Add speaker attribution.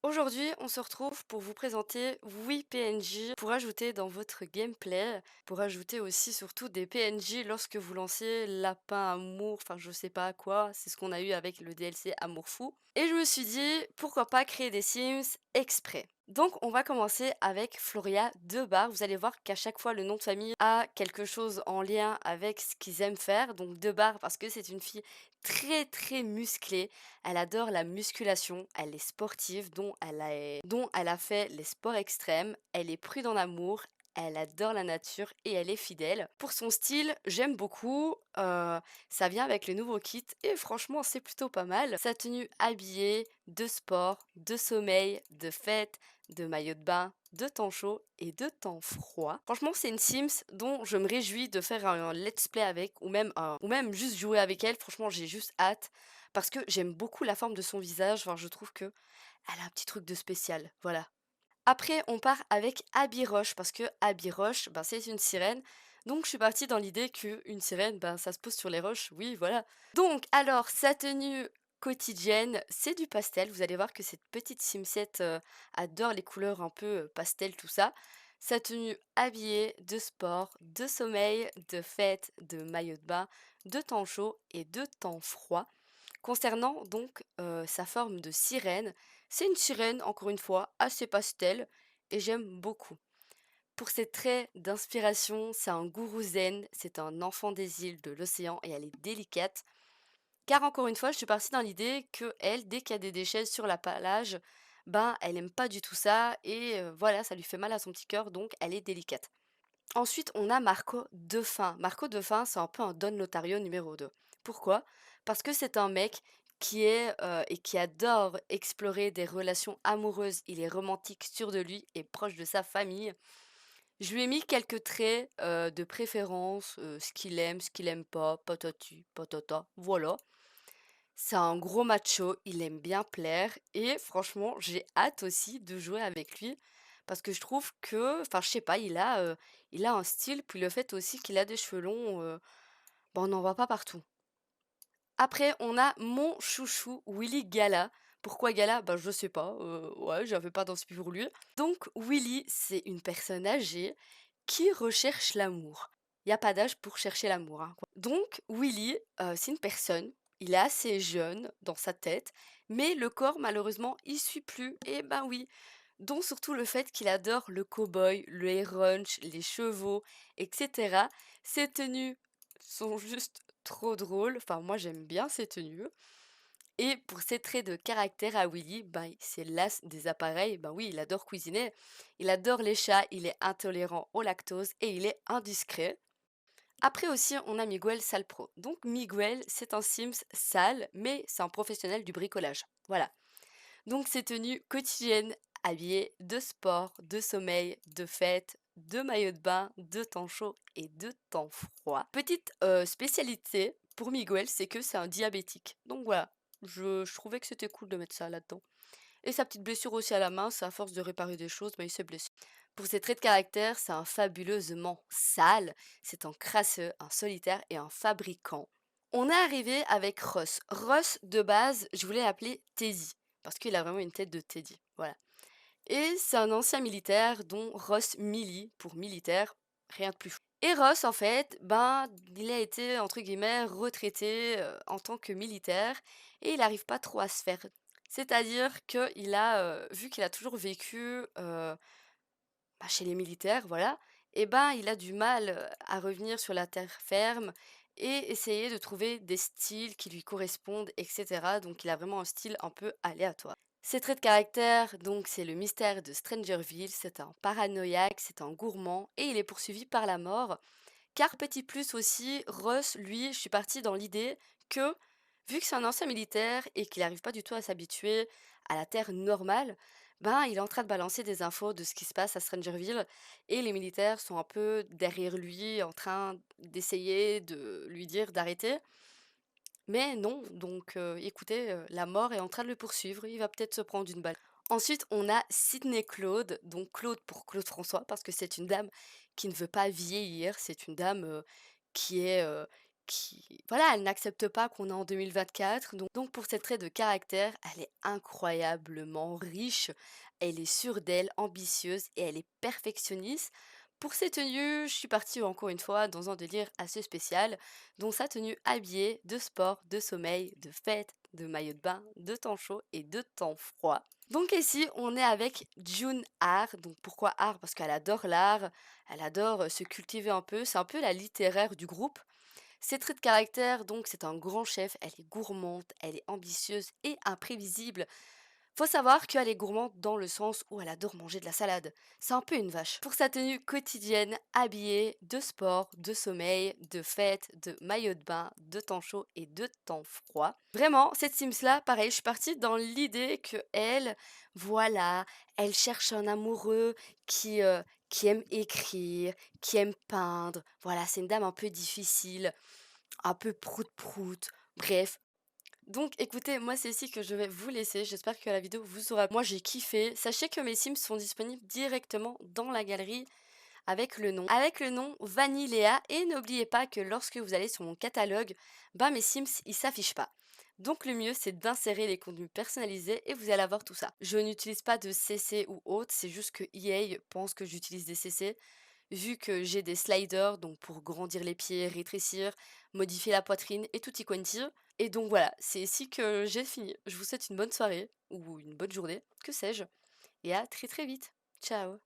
Speaker 1: Aujourd'hui, on se retrouve pour vous présenter WePNG pour ajouter dans votre gameplay, pour ajouter aussi surtout des PNJ lorsque vous lancez Lapin Amour, enfin je sais pas quoi, c'est ce qu'on a eu avec le DLC Amour Fou. Et je me suis dit, pourquoi pas créer des Sims exprès. Donc on va commencer avec Floria Debar. Vous allez voir qu'à chaque fois le nom de famille a quelque chose en lien avec ce qu'ils aiment faire. Donc Debar parce que c'est une fille très très musclée. Elle adore la musculation, elle est sportive, dont elle a fait les sports extrêmes, elle est prude en amour, elle adore la nature et elle est fidèle. Pour son style, j'aime beaucoup, ça vient avec le nouveau kit et franchement c'est plutôt pas mal. Sa tenue habillée, de sport, de sommeil, de fête, de maillot de bain, de temps chaud et de temps froid. Franchement, c'est une Sims dont je me réjouis de faire un let's play avec ou même juste jouer avec elle. Franchement, j'ai juste hâte parce que j'aime beaucoup la forme de son visage. Enfin, je trouve que elle a un petit truc de spécial. Voilà. Après, on part avec Abby Roche parce que Abby Roche, ben, c'est une sirène. Donc, je suis partie dans l'idée qu'une sirène, ben, ça se pose sur les roches. Oui, voilà. Donc, alors, sa tenue quotidienne, c'est du pastel. Vous allez voir que cette petite Simsette adore les couleurs un peu pastel, tout ça. Sa tenue habillée de sport, de sommeil, de fête, de maillot de bain, de temps chaud et de temps froid. Concernant donc sa forme de sirène, c'est une sirène, encore une fois, assez pastel et j'aime beaucoup. Pour ses traits d'inspiration, c'est un gourou zen, c'est un enfant des îles de l'océan et elle est délicate. Car encore une fois, je suis partie dans l'idée que elle, dès qu'il y a des déchets sur la plage, ben elle aime pas du tout ça et voilà, ça lui fait mal à son petit cœur, donc elle est délicate. Ensuite, on a Marco Dauphin. Marco Dauphin, c'est un peu un Don Lotario numéro 2. Pourquoi? Parce que c'est un mec qui est et qui adore explorer des relations amoureuses. Il est romantique, sûr de lui et proche de sa famille. Je lui ai mis quelques traits de préférence, ce qu'il aime pas, patati, patata, voilà. C'est un gros macho, il aime bien plaire et franchement, j'ai hâte aussi de jouer avec lui parce que je trouve que, enfin, je sais pas, il a un style, puis le fait aussi qu'il a des cheveux longs, bah, on n'en voit pas partout. Après, on a mon chouchou Willy Gala. Pourquoi Gala? Bah, je sais pas, ouais, j'avais pas d'inspi pour lui. Donc Willy, c'est une personne âgée qui recherche l'amour. Il y a pas d'âge pour chercher l'amour, hein. Donc Willy, c'est une personne, il est assez jeune dans sa tête, mais le corps malheureusement il suit plus et ben oui, dont surtout le fait qu'il adore le cow-boy, le air ranch, les chevaux et cetera. Ses tenues sont juste trop drôles, enfin moi j'aime bien ses tenues et pour ses traits de caractère à Willy, ben, c'est l'as des appareils, ben oui, il adore cuisiner, il adore les chats, il est intolérant au lactose et il est indiscret. Après aussi, on a Miguel Salpro. Donc Miguel, c'est un Sims sale, mais c'est un professionnel du bricolage. Voilà. Donc ses tenues quotidiennes, habillées de sport, de sommeil, de fête, de maillot de bain, de temps chaud et de temps froid. Petite spécialité pour Miguel, c'est que c'est un diabétique. Donc voilà, je trouvais que c'était cool de mettre ça là-dedans. Et sa petite blessure aussi à la main, c'est à force de réparer des choses, mais il s'est blessé. Pour ses traits de caractère, c'est un fabuleusement sale, c'est un crasseux, un solitaire et un fabricant. On est arrivé avec Ross. Ross, de base, je voulais l'appeler Teddy, parce qu'il a vraiment une tête de Teddy. Voilà. Et c'est un ancien militaire, dont Ross Millie, pour militaire, rien de plus fou. Et Ross, en fait, ben, il a été, entre guillemets, retraité en tant que militaire, et il n'arrive pas trop à se faire. C'est-à-dire qu'il a, vu qu'il a toujours vécu bah, chez les militaires, voilà, et ben, il a du mal, à revenir sur la terre ferme et essayer de trouver des styles qui lui correspondent et cetera. Donc il a vraiment un style un peu aléatoire. Ses traits de caractère, donc c'est le mystère de Strangerville, c'est un paranoïaque, c'est un gourmand et il est poursuivi par la mort. Car petit plus aussi, Ross, lui, je suis partie dans l'idée que, vu que c'est un ancien militaire et qu'il n'arrive pas du tout à s'habituer à la terre normale, ben il est en train de balancer des infos de ce qui se passe à Strangerville et les militaires sont un peu derrière lui en train d'essayer de lui dire d'arrêter. Mais non, donc écoutez, la mort est en train de le poursuivre, il va peut-être se prendre une balle. Ensuite, on a Sydney Claude, donc Claude pour Claude François, parce que c'est une dame qui ne veut pas vieillir, c'est une dame qui est voilà, elle n'accepte pas qu'on est en 2024. Donc pour cette trait de caractère, elle est incroyablement riche, elle est sûre d'elle, ambitieuse et elle est perfectionniste. Pour ses tenues, je suis partie encore une fois dans un délire assez spécial, dont sa tenue habillée de sport, de sommeil, de fête, de maillot de bain, de temps chaud et de temps froid. Donc ici, on est avec June Art. Donc pourquoi art? Parce qu'elle adore l'art, elle adore se cultiver un peu, c'est un peu la littéraire du groupe. Ses traits de caractère, donc, c'est un grand chef, elle est gourmande, elle est ambitieuse et imprévisible. Faut savoir qu'elle est gourmande dans le sens où elle adore manger de la salade. C'est un peu une vache. Pour sa tenue quotidienne, habillée de sport, de sommeil, de fête, de maillot de bain, de temps chaud et de temps froid. Vraiment, cette Sims-là, pareil, je suis partie dans l'idée que elle, voilà, elle cherche un amoureux qui aime écrire, qui aime peindre. Voilà, c'est une dame un peu difficile, un peu prout-prout. Bref, donc écoutez, moi c'est ici que je vais vous laisser. J'espère que la vidéo vous aura. Moi j'ai kiffé. Sachez que mes Sims sont disponibles directement dans la galerie avec le nom Vanillea. Et n'oubliez pas que lorsque vous allez sur mon catalogue, ben mes Sims ils s'affichent pas. Donc le mieux c'est d'insérer les contenus personnalisés et vous allez avoir tout ça. Je n'utilise pas de CC ou autre, c'est juste que EA pense que j'utilise des CC. Vu que j'ai des sliders, donc pour grandir les pieds, rétrécir, modifier la poitrine et tutti quanti. Et donc voilà, c'est ici que j'ai fini. Je vous souhaite une bonne soirée ou une bonne journée, que sais-je, et à très très vite. Ciao!